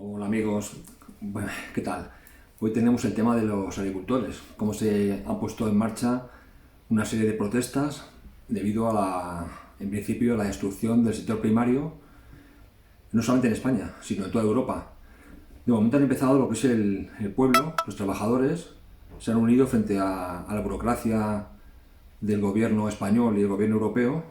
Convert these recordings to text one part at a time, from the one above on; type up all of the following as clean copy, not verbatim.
Hola amigos, bueno, ¿qué tal? Hoy tenemos el tema de los agricultores, cómo se han puesto en marcha una serie de protestas debido a en principio, a la destrucción del sector primario, no solamente en España, sino en toda Europa. De momento han empezado lo que es el pueblo, los trabajadores, se han unido frente a la burocracia del gobierno español y el gobierno europeo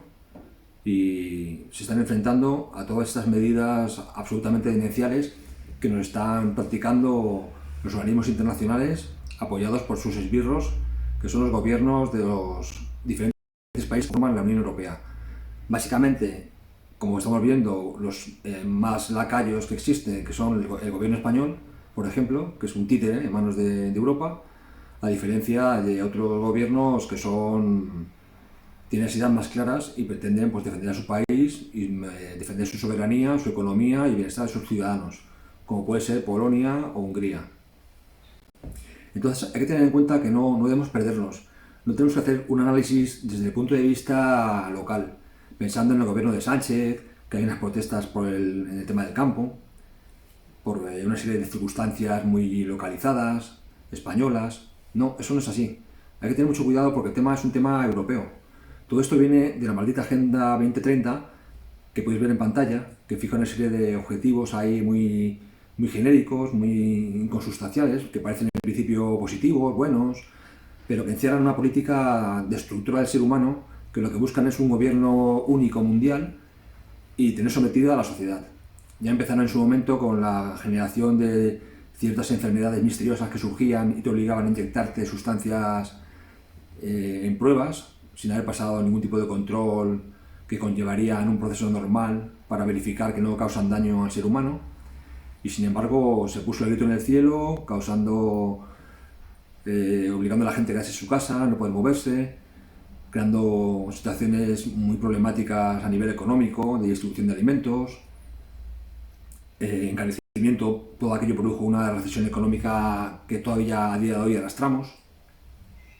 y se están enfrentando a todas estas medidas absolutamente demenciales que nos están practicando los organismos internacionales apoyados por sus esbirros, que son los gobiernos de los diferentes países que forman la Unión Europea. Básicamente, como estamos viendo, los más lacayos que existen, que son el gobierno español, por ejemplo, que es un títere en manos de Europa, a diferencia de otros gobiernos que tienen las ideas más claras y pretenden pues, defender a su país y defender su soberanía, su economía y el bienestar de sus ciudadanos, como puede ser Polonia o Hungría. Entonces hay que tener en cuenta que no debemos perdernos. No tenemos que hacer un análisis desde el punto de vista local, pensando en el gobierno de Sánchez, que hay unas protestas en el tema del campo, por una serie de circunstancias muy localizadas, españolas. No, eso no es así. Hay que tener mucho cuidado porque el tema es un tema europeo. Todo esto viene de la maldita Agenda 2030, que podéis ver en pantalla, que fija una serie de objetivos ahí muy genéricos, muy inconsustanciales, que parecen en principio positivos, buenos, pero que encierran una política destructora del ser humano, que lo que buscan es un gobierno único mundial y tener sometida a la sociedad. Ya empezaron en su momento con la generación de ciertas enfermedades misteriosas que surgían y te obligaban a inyectarte sustancias en pruebas, sin haber pasado ningún tipo de control que conllevarían un proceso normal para verificar que no causan daño al ser humano. Y sin embargo se puso el grito en el cielo, obligando a la gente a quedarse en su casa, no poder moverse, creando situaciones muy problemáticas a nivel económico, de distribución de alimentos, encarecimiento, todo aquello produjo una recesión económica que todavía a día de hoy arrastramos.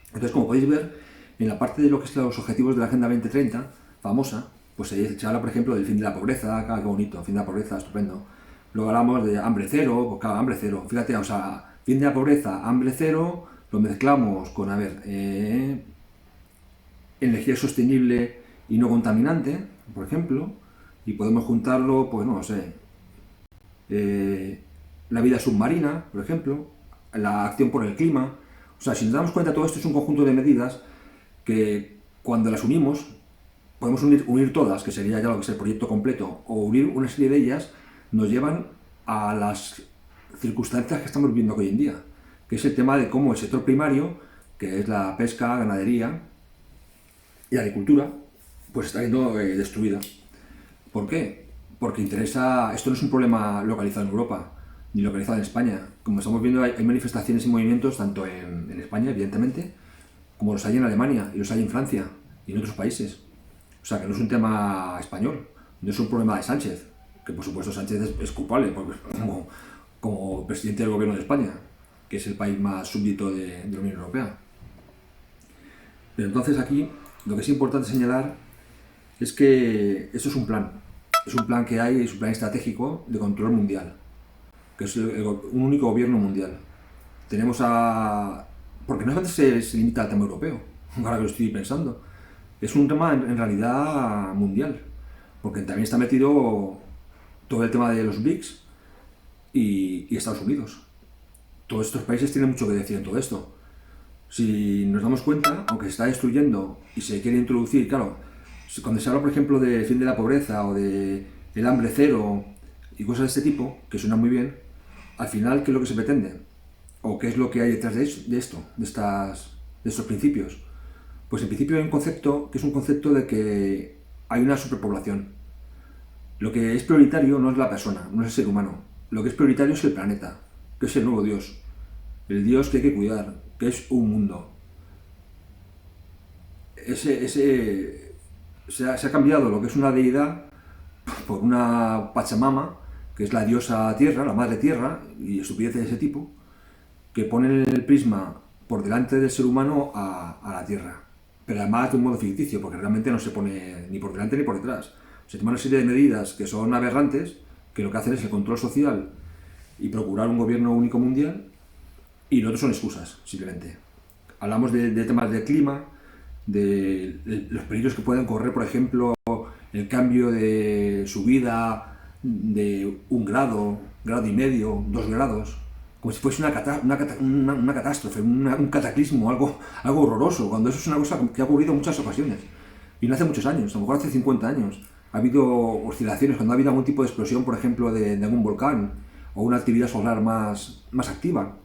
Entonces, como podéis ver, en la parte de lo que es los objetivos de la Agenda 2030, famosa, pues se habla, por ejemplo, del fin de la pobreza, qué bonito, fin de la pobreza, estupendo. Luego hablamos de hambre cero, pues claro, hambre cero, fíjate, o sea, fin de la pobreza, hambre cero, lo mezclamos con, energía sostenible y no contaminante, por ejemplo, y podemos juntarlo, pues no sé, la vida submarina, por ejemplo, la acción por el clima. O sea, si nos damos cuenta, todo esto es un conjunto de medidas que cuando las unimos, podemos unir todas, que sería ya lo que es el proyecto completo, o unir una serie de ellas, nos llevan a las circunstancias que estamos viviendo hoy en día, que es el tema de cómo el sector primario, que es la pesca, ganadería y agricultura, pues está siendo destruida. ¿Por qué? Porque esto no es un problema localizado en Europa, ni localizado en España. Como estamos viendo, hay manifestaciones y movimientos tanto en España, evidentemente, como los hay en Alemania y los hay en Francia y en otros países. O sea, que no es un tema español, no es un problema de Sánchez, que por supuesto Sánchez es culpable porque, como presidente del gobierno de España, que es el país más súbdito de la Unión Europea. Pero entonces aquí lo que es importante señalar es que esto es un plan que hay, es un plan estratégico de control mundial, que es un único gobierno mundial. Tenemos a... Porque no solamente se limita al tema europeo, ahora que lo estoy pensando, es un tema en realidad mundial, porque también está metido todo el tema de los BRICS y Estados Unidos. Todos estos países tienen mucho que decir en todo esto. Si nos damos cuenta, aunque se está destruyendo y se quiere introducir, claro, cuando se habla, por ejemplo, del fin de la pobreza o de el hambre cero y cosas de este tipo, que suenan muy bien, al final, ¿qué es lo que se pretende? ¿O qué es lo que hay detrás de esto, de estos principios? Pues en principio hay un concepto que es un concepto de que hay una superpoblación. Lo que es prioritario no es la persona, no es el ser humano. Lo que es prioritario es el planeta, que es el nuevo Dios. El Dios que hay que cuidar, que es un mundo. Se ha cambiado lo que es una deidad por una Pachamama, que es la diosa tierra, la madre tierra, y estupideces de ese tipo, que ponen el prisma por delante del ser humano a la tierra. Pero además de un modo ficticio, porque realmente no se pone ni por delante ni por detrás. Se toman una serie de medidas que son aberrantes, que lo que hacen es el control social y procurar un gobierno único mundial, y lo otro son excusas, simplemente. Hablamos de temas de clima, de los peligros que pueden correr, por ejemplo, el cambio de subida de 1 grado, 1,5 grados, 2 grados, como si fuese una catástrofe, un cataclismo, algo horroroso, cuando eso es una cosa que ha ocurrido en muchas ocasiones. Y no hace muchos años, a lo mejor hace 50 años. Ha habido oscilaciones, cuando ha habido algún tipo de explosión, por ejemplo, de algún volcán, o una actividad solar más activa.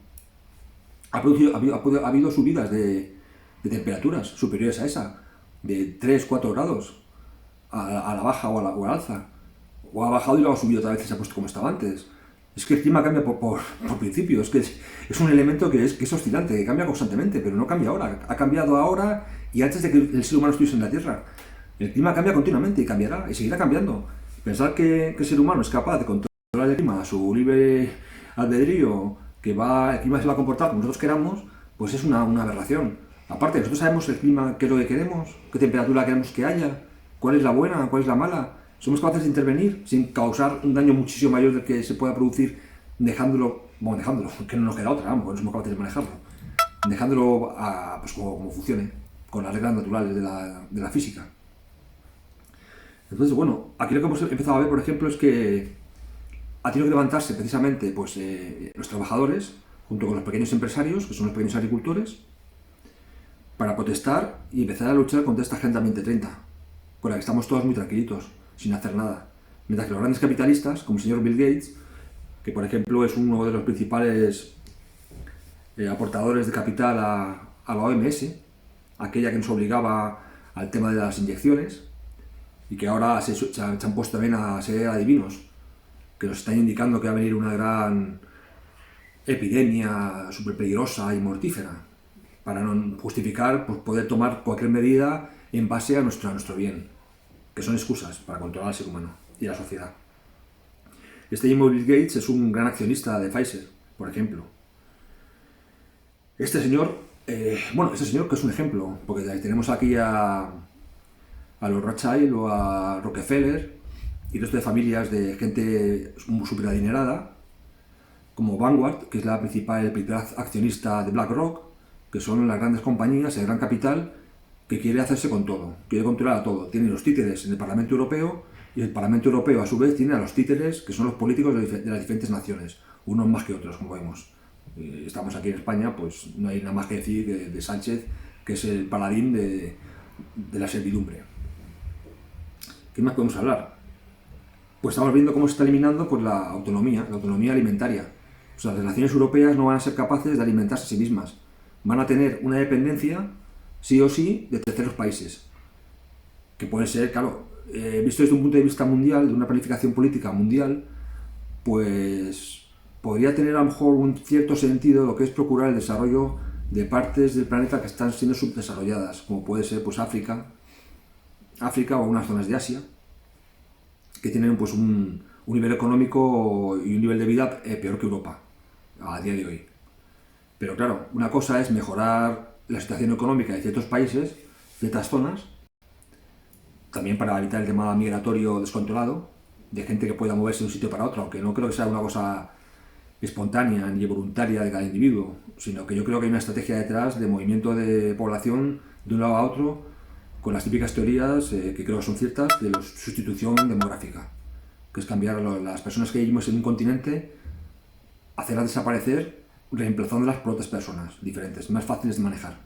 Ha habido subidas de temperaturas superiores a esa, de 3-4 grados, a la baja o al alza. O ha bajado y luego ha subido otra vez y se ha puesto como estaba antes. Es que el clima cambia por principio, es que es un elemento que es oscilante, que cambia constantemente, pero no cambia ahora. Ha cambiado ahora y antes de que el ser humano estuviese en la Tierra. El clima cambia continuamente y cambiará y seguirá cambiando. Pensar que el ser humano es capaz de controlar el clima a su libre albedrío, que el clima se va a comportar como nosotros queramos, pues es una aberración. Aparte, nosotros sabemos el clima, qué es lo que queremos, qué temperatura queremos que haya, cuál es la buena, cuál es la mala. Somos capaces de intervenir sin causar un daño muchísimo mayor del que se pueda producir dejándolo, que no nos queda otra, vamos, no somos capaces de manejarlo, dejándolo pues como funcione, con las reglas naturales de la física. Entonces, bueno, aquí lo que hemos empezado a ver, por ejemplo, es que ha tenido que levantarse precisamente pues, los trabajadores, junto con los pequeños empresarios, que son los pequeños agricultores, para protestar y empezar a luchar contra esta Agenda 2030, con la que estamos todos muy tranquilitos, sin hacer nada. Mientras que los grandes capitalistas, como el señor Bill Gates, que por ejemplo es uno de los principales aportadores de capital a la OMS, aquella que nos obligaba al tema de las inyecciones, y que ahora se han puesto también a ser adivinos, que nos están indicando que va a venir una gran epidemia súper peligrosa y mortífera, para no justificar pues, poder tomar cualquier medida en base a nuestro bien, que son excusas para controlar al ser humano y a la sociedad. Este mismo Bill Gates es un gran accionista de Pfizer, por ejemplo. Este señor que es un ejemplo, porque tenemos aquí a los Rothschild o a Rockefeller y resto de familias de gente súper adinerada, como Vanguard, que es el principal accionista de BlackRock, que son las grandes compañías, el gran capital, que quiere hacerse con todo, quiere controlar a todo. Tiene los títeres en el Parlamento Europeo, y el Parlamento Europeo a su vez tiene a los títeres, que son los políticos de las diferentes naciones, unos más que otros, como vemos. Estamos aquí en España, pues no hay nada más que decir de Sánchez, que es el paladín de la servidumbre. ¿Qué más podemos hablar? Pues estamos viendo cómo se está eliminando pues, la autonomía alimentaria. O sea, las naciones europeas no van a ser capaces de alimentarse a sí mismas. Van a tener una dependencia, sí o sí, de terceros países. Que puede ser, claro, visto desde un punto de vista mundial, de una planificación política mundial, pues podría tener a lo mejor un cierto sentido lo que es procurar el desarrollo de partes del planeta que están siendo subdesarrolladas, como puede ser pues África o unas zonas de Asia, que tienen pues un nivel económico y un nivel de vida peor que Europa a día de hoy. Pero claro, una cosa es mejorar la situación económica de ciertos países, ciertas zonas, también para evitar el tema migratorio descontrolado, de gente que pueda moverse de un sitio para otro, aunque no creo que sea una cosa espontánea ni voluntaria de cada individuo, sino que yo creo que hay una estrategia detrás de movimiento de población de un lado a otro, con las típicas teorías, que creo que son ciertas, de la sustitución demográfica, que es cambiar a las personas que vivimos en un continente, hacerlas desaparecer, reemplazándolas por otras personas diferentes, más fáciles de manejar.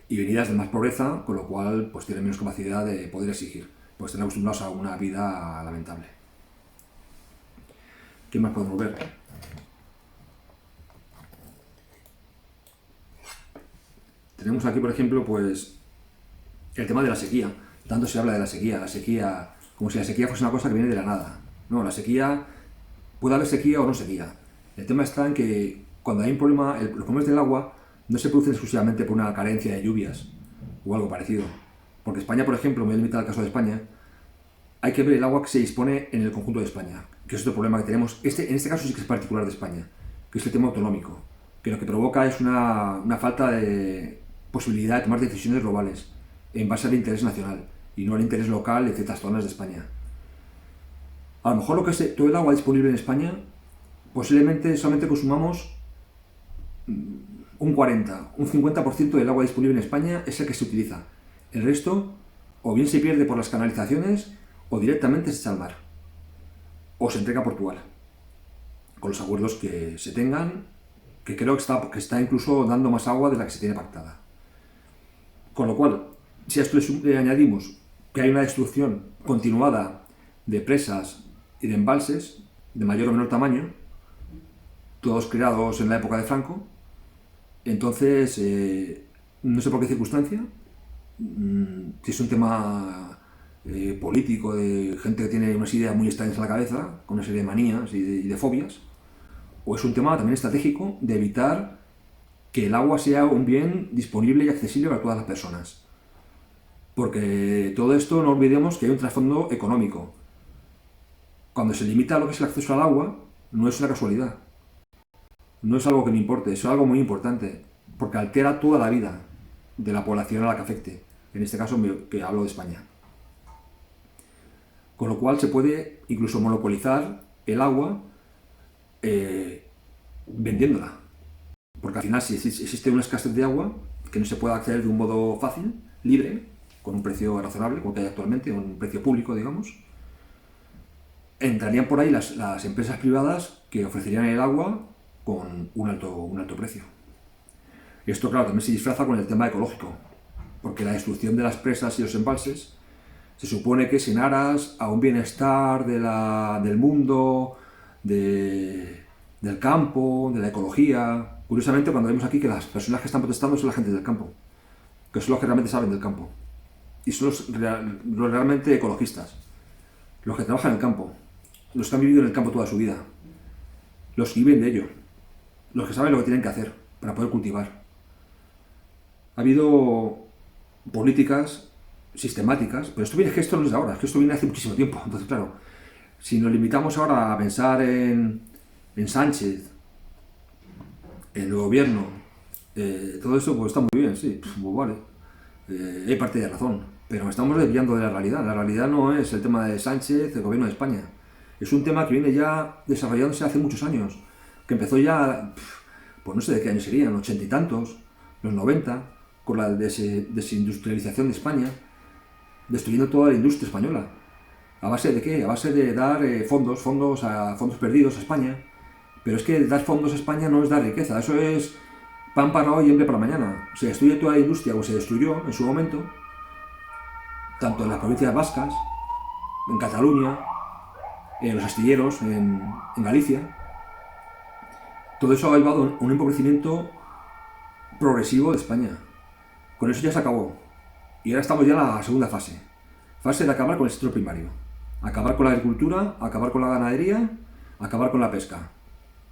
Y venidas de más pobreza, con lo cual pues tienen menos capacidad de poder exigir, pues están acostumbrados a una vida lamentable. ¿Qué más podemos ver? Tenemos aquí, por ejemplo, pues el tema de la sequía. Tanto se habla de la sequía, como si la sequía fuese una cosa que viene de la nada. No, la sequía, puede haber sequía o no sequía. El tema está en que cuando hay un problema, los problemas del agua no se producen exclusivamente por una carencia de lluvias o algo parecido. Porque España, por ejemplo, me voy a limitar al caso de España, hay que ver el agua que se dispone en el conjunto de España, que es otro problema que tenemos. En este caso sí que es particular de España, que es el tema autonómico, que lo que provoca es una falta de posibilidad de tomar decisiones globales en base al interés nacional y no al interés local de ciertas zonas de España. A lo mejor todo el agua disponible en España posiblemente solamente consumamos un 40, un 50% del agua disponible en España es el que se utiliza. El resto o bien se pierde por las canalizaciones o directamente se echa al mar o se entrega a Portugal, con los acuerdos que se tengan, que creo que está incluso dando más agua de la que se tiene pactada. Con lo cual, si a esto le añadimos que hay una destrucción continuada de presas y de embalses de mayor o menor tamaño, todos creados en la época de Franco, entonces no sé por qué circunstancia, si es un tema político de gente que tiene unas ideas muy extrañas en la cabeza, con una serie de manías y de fobias, o es un tema también estratégico de evitar que el agua sea un bien disponible y accesible para todas las personas. Porque todo esto, no olvidemos que hay un trasfondo económico. Cuando se limita lo que es el acceso al agua, no es una casualidad. No es algo que me importe, es algo muy importante, porque altera toda la vida de la población a la que afecte. En este caso, que hablo de España. Con lo cual se puede incluso monopolizar el agua vendiéndola. Porque al final, si existe una escasez de agua que no se puede acceder de un modo fácil, libre, con un precio razonable, como que hay actualmente, un precio público, digamos, entrarían por ahí las empresas privadas que ofrecerían el agua con un alto precio. Y esto, claro, también se disfraza con el tema ecológico, porque la destrucción de las presas y los embalses se supone que es en aras a un bienestar del mundo, del campo, de la ecología. Curiosamente, cuando vemos aquí que las personas que están protestando son la gente del campo, que son los que realmente saben del campo, y son los realmente ecologistas, los que trabajan en el campo, los que han vivido en el campo toda su vida, los que viven de ello, los que saben lo que tienen que hacer para poder cultivar. Ha habido políticas sistemáticas, pero esto no es de ahora, es que esto viene hace muchísimo tiempo. Entonces, claro, si nos limitamos ahora a pensar en Sánchez, en el gobierno, todo eso pues está muy bien, sí, pues vale, hay parte de razón, pero estamos desviando de la realidad. La realidad no es el tema de Sánchez, el gobierno de España. Es un tema que viene ya desarrollándose hace muchos años, que empezó ya, pues no sé de qué años serían, 80 y tantos, los 90, con la desindustrialización de España, destruyendo toda la industria española. ¿A base de qué? A base de dar fondos perdidos a España. Pero es que dar fondos a España no es dar riqueza, eso es pan para hoy y hambre para mañana. Se destruye toda la industria, como se destruyó en su momento, tanto en las provincias vascas, en Cataluña, en los astilleros, en Galicia. Todo eso ha llevado a un empobrecimiento progresivo de España. Con eso ya se acabó. Y ahora estamos ya en la segunda fase. Fase de acabar con el sector primario. Acabar con la agricultura, acabar con la ganadería, acabar con la pesca.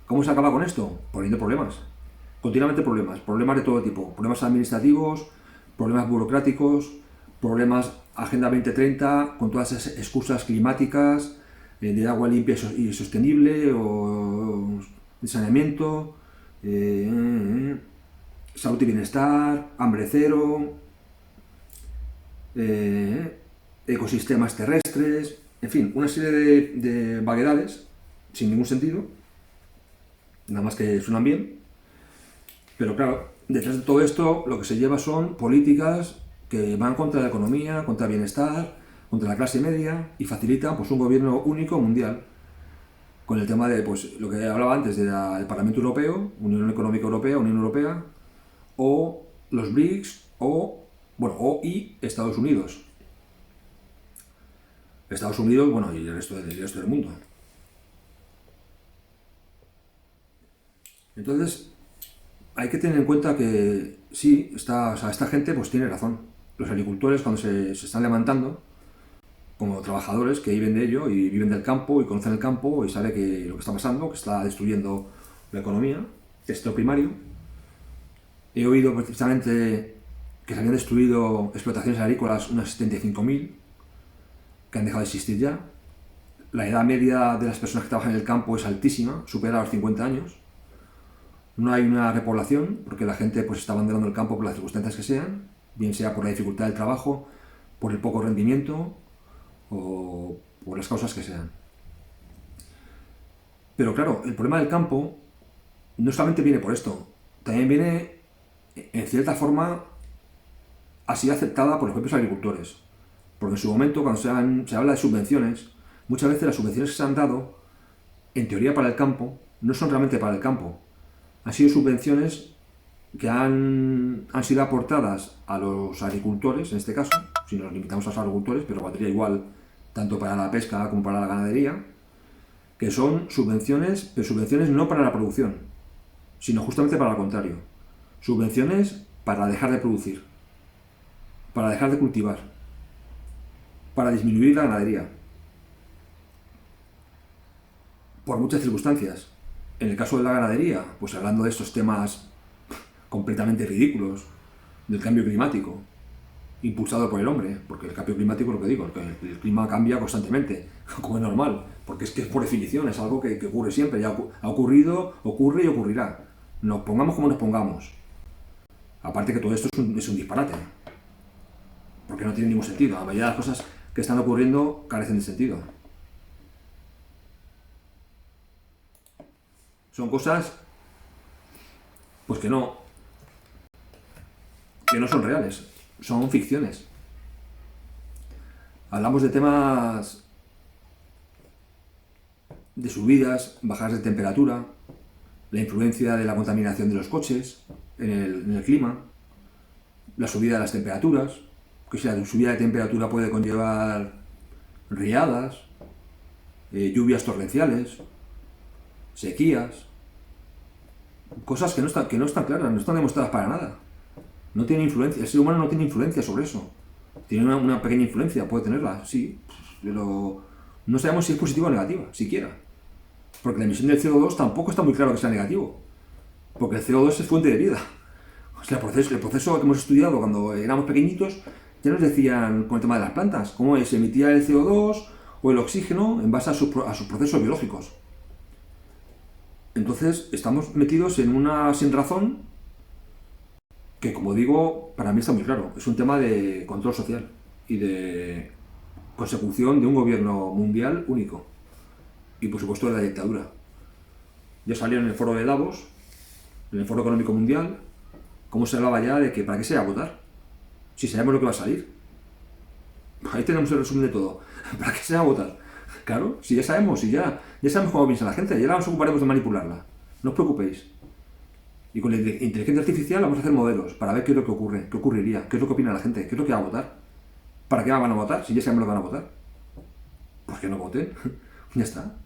¿Cómo se acaba con esto? Poniendo problemas. Continuamente problemas. Problemas de todo tipo. Problemas administrativos, problemas burocráticos, problemas Agenda 2030, con todas esas excusas climáticas, de agua limpia y sostenible, o de saneamiento, salud y bienestar, hambre cero, ecosistemas terrestres, en fin, una serie de vaguedades sin ningún sentido, nada más que suenan bien, pero claro, detrás de todo esto lo que se lleva son políticas que van contra la economía, contra el bienestar, contra la clase media y facilitan pues un gobierno único mundial, con el tema de pues lo que hablaba antes del Parlamento Europeo, Unión Económica Europea, Unión Europea, o los BRICS, y Estados Unidos. Estados Unidos, bueno, y el resto del mundo. Entonces, hay que tener en cuenta que sí, esta gente pues tiene razón. Los agricultores, cuando se están levantando, como trabajadores que viven de ello y viven del campo y conocen el campo y saben que lo que está pasando, que está destruyendo la economía, el sector primario. He oído precisamente que se habían destruido explotaciones agrícolas unas 75.000, que han dejado de existir ya. La edad media de las personas que trabajan en el campo es altísima, supera los 50 años. No hay una repoblación, porque la gente pues está abandonando el campo por las circunstancias que sean, bien sea por la dificultad del trabajo, por el poco rendimiento o por las causas que sean. Pero claro, el problema del campo no solamente viene por esto, también viene, en cierta forma, así aceptada por los propios agricultores. Porque en su momento, cuando se habla de subvenciones, muchas veces las subvenciones que se han dado, en teoría para el campo, no son realmente para el campo. Han sido subvenciones que han sido aportadas a los agricultores, en este caso, si nos limitamos a los agricultores, pero valdría igual tanto para la pesca como para la ganadería, que son subvenciones, pero subvenciones no para la producción, sino justamente para lo contrario. Subvenciones para dejar de producir, para dejar de cultivar, para disminuir la ganadería, por muchas circunstancias. En el caso de la ganadería, pues hablando de estos temas completamente ridículos, del cambio climático, impulsado por el hombre, porque el cambio climático, lo que digo, el clima cambia constantemente, como es normal, porque es que por definición es algo que ocurre siempre, ya ha ocurrido, ocurre y ocurrirá. Nos pongamos como nos pongamos. Aparte que todo esto es un disparate, porque no tiene ningún sentido. La mayoría de las cosas que están ocurriendo carecen de sentido. Son cosas pues que no son reales, son ficciones. Hablamos de temas de subidas, bajadas de temperatura, la influencia de la contaminación de los coches en el clima, la subida de las temperaturas, que si la subida de temperatura puede conllevar riadas, lluvias torrenciales, sequías, cosas que no están claras, no están demostradas para nada. No tiene influencia, el ser humano no tiene influencia sobre eso. Tiene una pequeña influencia, puede tenerla, sí, pero no sabemos si es positiva o negativa, siquiera. Porque la emisión del CO2 tampoco está muy claro que sea negativo, porque el CO2 es fuente de vida. O sea, el proceso que hemos estudiado cuando éramos pequeñitos, ya nos decían con el tema de las plantas, cómo se emitía el CO2 o el oxígeno en base a sus procesos biológicos. Entonces, estamos metidos en una sinrazón que, como digo, para mí está muy claro. Es un tema de control social y de consecución de un gobierno mundial único. Y, por supuesto, de la dictadura. Ya salió en el foro de Davos, en el foro económico mundial, cómo se hablaba ya de que para qué se va a votar, si sabemos lo que va a salir. Ahí tenemos el resumen de todo. ¿Para qué se va a votar? Claro, si ya sabemos, ya sabemos cómo piensa la gente, ya nos ocuparemos de manipularla. No os preocupéis. Y con la inteligencia artificial vamos a hacer modelos para ver qué es lo que ocurre, qué ocurriría, qué es lo que opina la gente, qué es lo que va a votar. ¿Para qué van a votar si ya sabemos lo que van a votar? Pues que no voten. Ya está.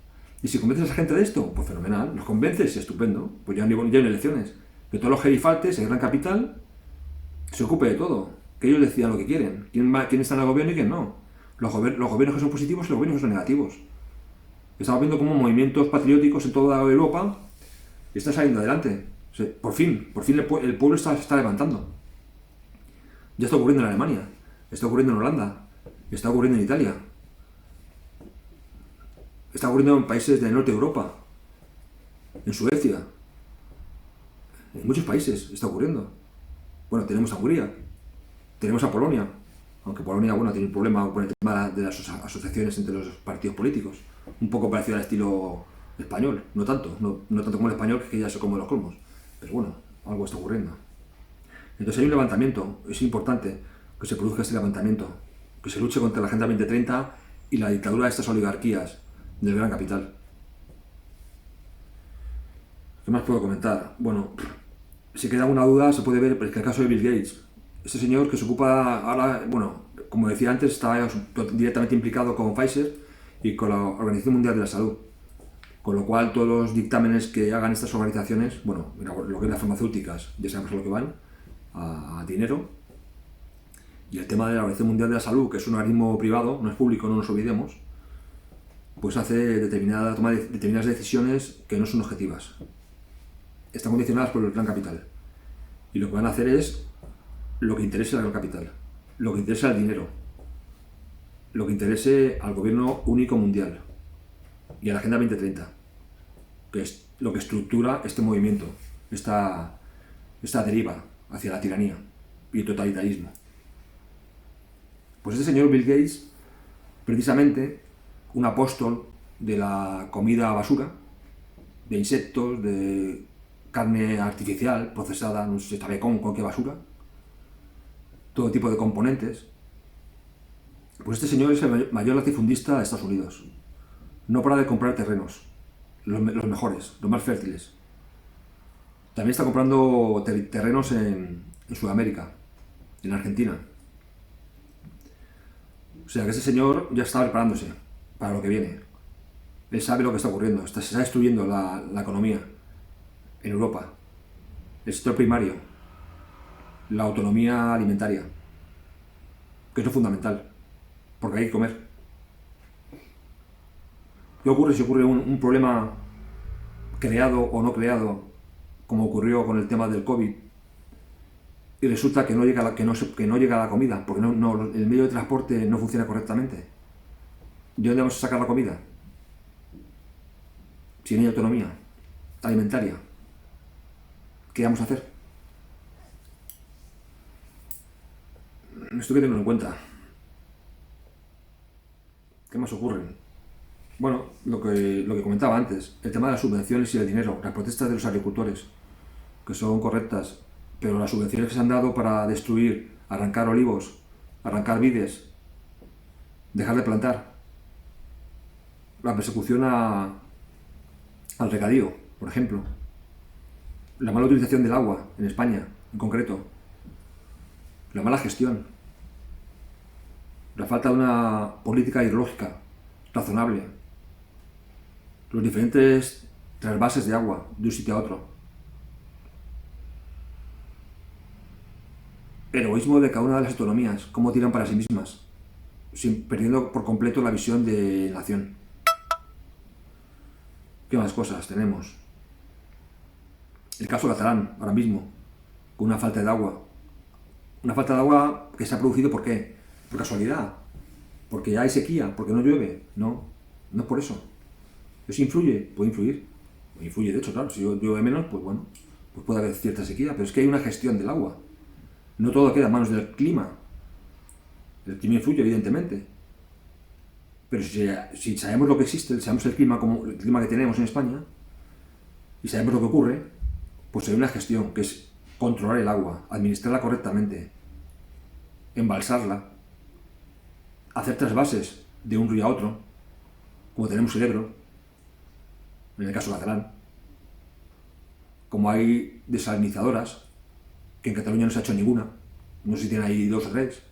Y si convences a esa gente de esto, pues fenomenal. Los convences, estupendo. Pues ya no hay elecciones. Que todos los gerifaltes, el gran capital, se ocupe de todo. Que ellos decidan lo que quieren. Quién está en el gobierno y quién no. Los gobiernos que son positivos y los gobiernos que son negativos. Estamos viendo cómo movimientos patrióticos en toda Europa están saliendo adelante. O sea, por fin el pueblo se está levantando. Ya está ocurriendo en Alemania, está ocurriendo en Holanda, está ocurriendo en Italia, está ocurriendo en países del norte de Europa, en Suecia, en muchos países está ocurriendo. Bueno, tenemos a Hungría, tenemos a Polonia, aunque Polonia, bueno, tiene un problema con el tema de las asociaciones entre los partidos políticos, un poco parecido al estilo español, no tanto como el español, que ya se come los colmos, pero bueno, algo está ocurriendo. Entonces hay un levantamiento, es importante que se produzca este levantamiento, que se luche contra la Agenda 2030 y la dictadura de estas oligarquías del gran capital. ¿Qué más puedo comentar? Bueno, si queda alguna duda se puede ver el caso de Bill Gates. Este señor que se ocupa ahora, bueno, como decía antes, está directamente implicado con Pfizer y con la Organización Mundial de la Salud. Con lo cual todos los dictámenes que hagan estas organizaciones, bueno, lo que es las farmacéuticas, ya sabemos a lo que van, a dinero. Y el tema de la Organización Mundial de la Salud, que es un organismo privado, no es público, no nos olvidemos, pues toma determinadas decisiones que no son objetivas. Están condicionadas por el gran capital. Y lo que van a hacer es lo que interese al gran capital, lo que interese al dinero, lo que interese al gobierno único mundial y a la Agenda 2030, que es lo que estructura este movimiento, esta deriva hacia la tiranía y el totalitarismo. Pues este señor Bill Gates, precisamente un apóstol de la comida basura, de insectos, de carne artificial procesada, no sé, sabe con qué basura, todo tipo de componentes. Pues este señor es el mayor latifundista de Estados Unidos. No para de comprar terrenos, los mejores, los más fértiles. También está comprando terrenos en Sudamérica, en Argentina. O sea que ese señor ya está preparándose para lo que viene. Él sabe lo que está ocurriendo. Se está destruyendo la economía en Europa. El sector primario, la autonomía alimentaria, que es lo fundamental, porque hay que comer. ¿Qué ocurre si ocurre un problema creado o no creado, como ocurrió con el tema del COVID, y resulta que no llega la comida, porque el medio de transporte no funciona correctamente? ¿De dónde vamos a sacar la comida? Si no hay autonomía alimentaria, ¿qué vamos a hacer? Esto hay que tenerlo en cuenta. ¿Qué más ocurre? Bueno, lo que comentaba antes, el tema de las subvenciones y el dinero, las protestas de los agricultores, que son correctas, pero las subvenciones que se han dado para destruir, arrancar olivos, arrancar vides, dejar de plantar, la persecución al regadío, por ejemplo, la mala utilización del agua en España, en concreto, la mala gestión, la falta de una política hidrológica razonable, los diferentes trasvases de agua de un sitio a otro, el egoísmo de cada una de las autonomías, cómo tiran para sí mismas, perdiendo por completo la visión de nación. ¿Qué más cosas tenemos? El caso catalán, ahora mismo, con una falta de agua. Una falta de agua que se ha producido, ¿por qué? Por casualidad, porque hay sequía, porque no llueve. No, no es por eso. ¿Eso influye? Puede influir. Influye, de hecho, claro, si llueve menos, pues bueno, pues puede haber cierta sequía, pero es que hay una gestión del agua. No todo queda en manos del clima. El clima influye, evidentemente. Pero si sabemos lo que existe, sabemos el clima como el clima que tenemos en España, y sabemos lo que ocurre, pues hay una gestión, que es controlar el agua, administrarla correctamente, embalsarla, hacer trasvases de un río a otro, como tenemos el Ebro, en el caso catalán, como hay desalinizadoras, que en Cataluña no se ha hecho ninguna, no sé si tienen ahí 2 o 3.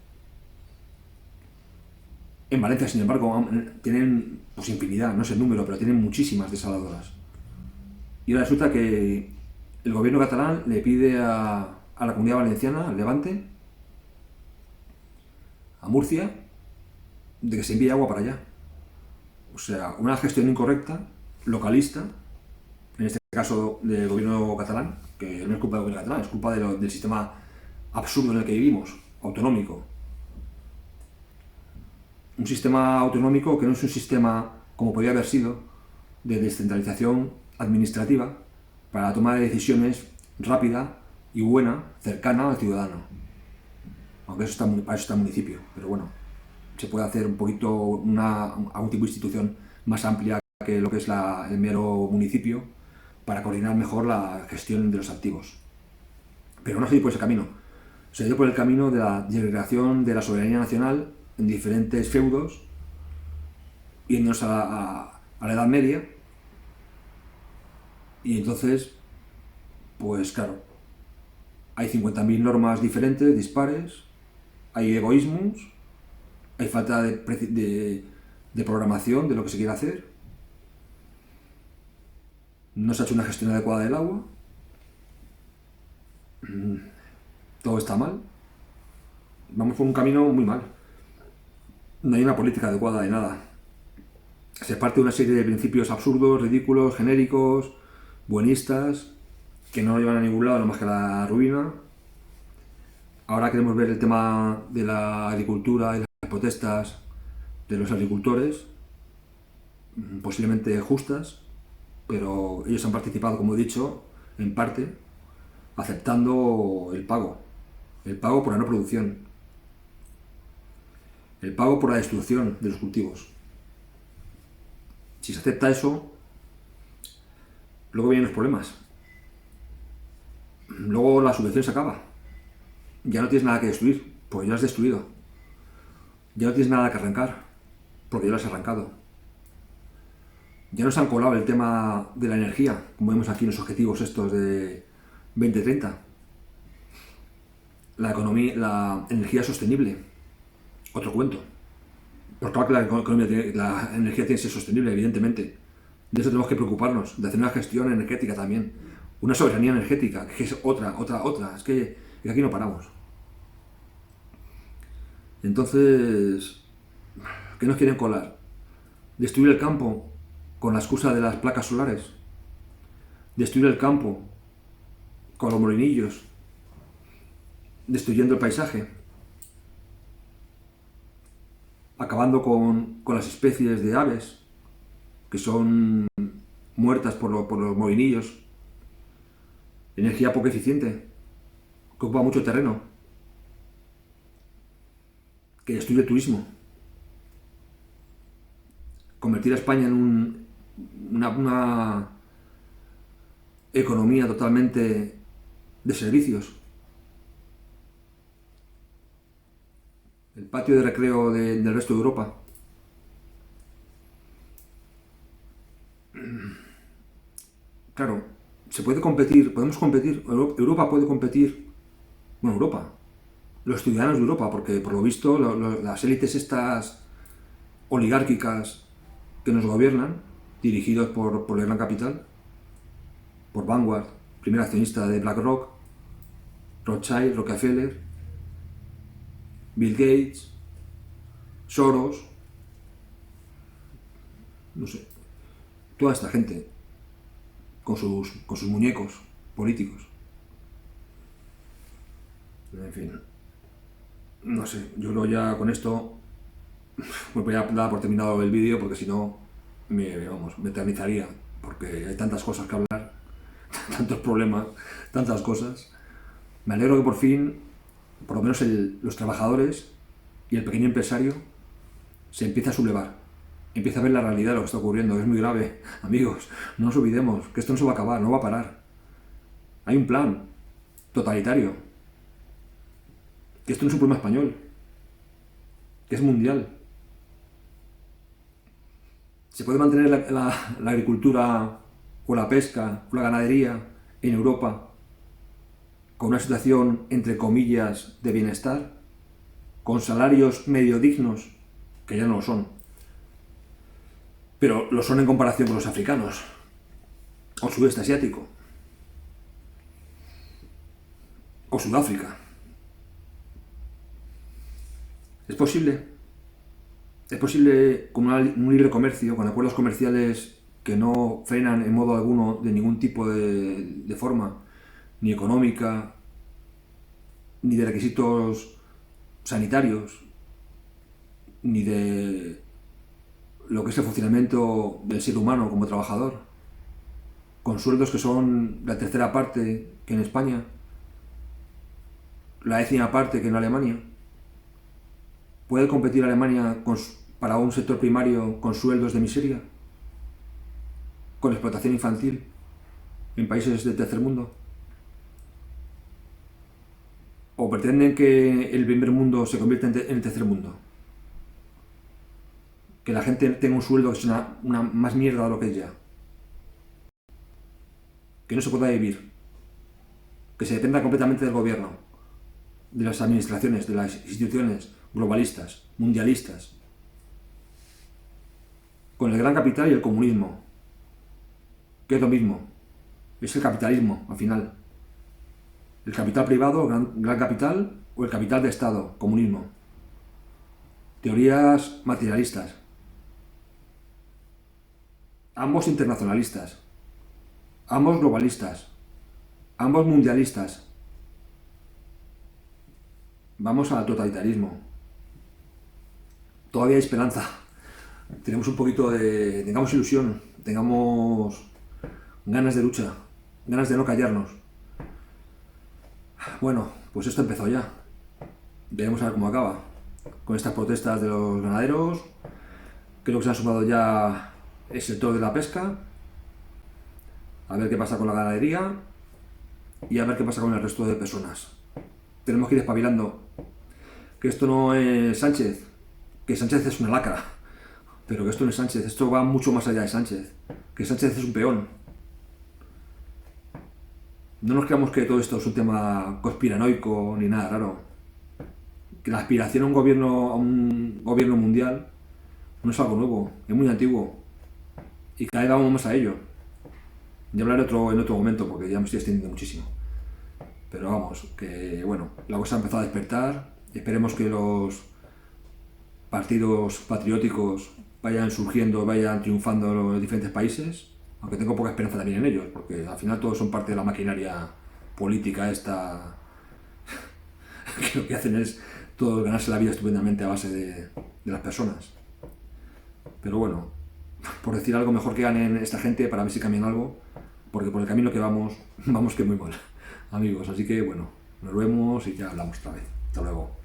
En Valencia, sin embargo, tienen pues infinidad, no sé el número, pero tienen muchísimas desaladoras. Y ahora resulta que el gobierno catalán le pide a la Comunidad Valenciana, al Levante, a Murcia, de que se envíe agua para allá. O sea, una gestión incorrecta, localista, en este caso del gobierno catalán, que no es culpa del gobierno catalán, es culpa del sistema absurdo en el que vivimos, autonómico. Un sistema autonómico que no es un sistema, como podría haber sido, de descentralización administrativa para la toma de decisiones rápida y buena, cercana al ciudadano. Aunque para eso está el municipio, pero bueno, se puede hacer un poquito algún tipo de institución más amplia que lo que es el mero municipio para coordinar mejor la gestión de los activos. Pero no se ha ido por ese camino. Se ha ido por el camino de la disgregación de la soberanía nacional en diferentes feudos, yéndonos a la Edad Media. Y entonces, pues claro, hay 50.000 normas diferentes, dispares, hay egoísmos, hay falta de programación de lo que se quiere hacer, no se ha hecho una gestión adecuada del agua, todo está mal, vamos por un camino muy mal, no hay una política adecuada de nada, se parte de una serie de principios absurdos, ridículos, genéricos, buenistas, que no llevan a ningún lado, no más que a la ruina. Ahora queremos ver el tema de la agricultura y las protestas de los agricultores, posiblemente justas, pero ellos han participado, como he dicho, en parte, aceptando el pago por la no producción, el pago por la destrucción de los cultivos. Si se acepta eso, luego vienen los problemas. Luego la subvención se acaba. Ya no tienes nada que destruir, porque ya lo has destruido. Ya no tienes nada que arrancar, porque ya lo has arrancado. Ya nos han colado el tema de la energía, como vemos aquí en los objetivos estos de 2030. La economía, la energía sostenible. Otro cuento. Pues claro que la energía tiene que ser sostenible, evidentemente. De eso tenemos que preocuparnos, de hacer una gestión energética también. Una soberanía energética, que es otra. Es que aquí no paramos. Entonces, ¿qué nos quieren colar? Destruir el campo con la excusa de las placas solares. Destruir el campo con los molinillos. Destruyendo el paisaje. Acabando con las especies de aves que son muertas por los molinillos. Energía poco eficiente, que ocupa mucho terreno, que destruye el turismo. Convertir a España en una economía totalmente de servicios. El patio de recreo del resto de Europa. Claro, se puede competir, podemos competir, Europa puede competir, bueno, Europa, los ciudadanos de Europa, porque por lo visto las élites estas oligárquicas que nos gobiernan, dirigidos por el gran capital, por Vanguard, primer accionista de BlackRock, Rothschild, Rockefeller, Bill Gates, Soros, no sé, toda esta gente con sus muñecos políticos. En fin, no sé, yo creo ya con esto me voy a dar por terminado el vídeo, porque si no me eternizaría, porque hay tantas cosas que hablar, tantos problemas, tantas cosas. Me alegro que por fin, por lo menos los trabajadores y el pequeño empresario se empieza a sublevar, empieza a ver la realidad de lo que está ocurriendo. Es muy grave, amigos, no nos olvidemos que esto no se va a acabar, no va a parar. Hay un plan totalitario, que esto no es un problema español, que es mundial. ¿Se puede mantener la agricultura o la pesca o la ganadería en Europa con una situación, entre comillas, de bienestar? Con salarios medio dignos, que ya no lo son, pero lo son en comparación con los africanos o sudeste asiático o Sudáfrica. ¿Es posible? ¿Es posible con un libre comercio, con acuerdos comerciales que no frenan en modo alguno de ningún tipo de forma, ni económica, ni de requisitos sanitarios, ni de lo que es el funcionamiento del ser humano como trabajador, con sueldos que son la tercera parte que en España, la décima parte que en Alemania? ¿Puede competir Alemania para un sector primario con sueldos de miseria? ¿Con explotación infantil en países del tercer mundo? ¿O pretenden que el primer mundo se convierta en el tercer mundo? Que la gente tenga un sueldo que es una más mierda de lo que es ya. Que no se pueda vivir. Que se dependa completamente del gobierno, de las administraciones, de las instituciones globalistas, mundialistas, con el gran capital y el comunismo, que es lo mismo, es el capitalismo al final, el capital privado, el gran capital, o el capital de Estado, comunismo. Teorías materialistas, ambos internacionalistas, ambos globalistas, ambos mundialistas. Vamos al totalitarismo. Todavía hay esperanza. Tenemos un poquito tengamos ilusión, tengamos ganas de lucha, ganas de no callarnos. Bueno, pues esto empezó ya. Veremos a ver cómo acaba. Con estas protestas de los ganaderos, creo que se han sumado ya el sector de la pesca. a ver qué pasa con la ganadería y a ver qué pasa con el resto de personas. Tenemos que ir espabilando, que esto no es Sánchez, que Sánchez es una lacra, pero que esto no es Sánchez, esto va mucho más allá de Sánchez, que Sánchez es un peón. No nos creamos que todo esto es un tema conspiranoico ni nada raro. Que la aspiración a un gobierno mundial no es algo nuevo, es muy antiguo y cada vez vamos más a ello. Ya hablaré en otro momento porque ya me estoy extendiendo muchísimo. Pero vamos, que bueno, la cosa ha empezado a despertar. Esperemos que los partidos patrióticos vayan surgiendo, vayan triunfando en los diferentes países, aunque tengo poca esperanza también en ellos, porque al final todos son parte de la maquinaria política esta, que lo que hacen es todos ganarse la vida estupendamente a base de las personas. Pero bueno, por decir algo, mejor que ganen esta gente para ver si cambian algo, porque por el camino que vamos que muy mal, amigos. Así que bueno, nos vemos y ya hablamos otra vez. Hasta luego.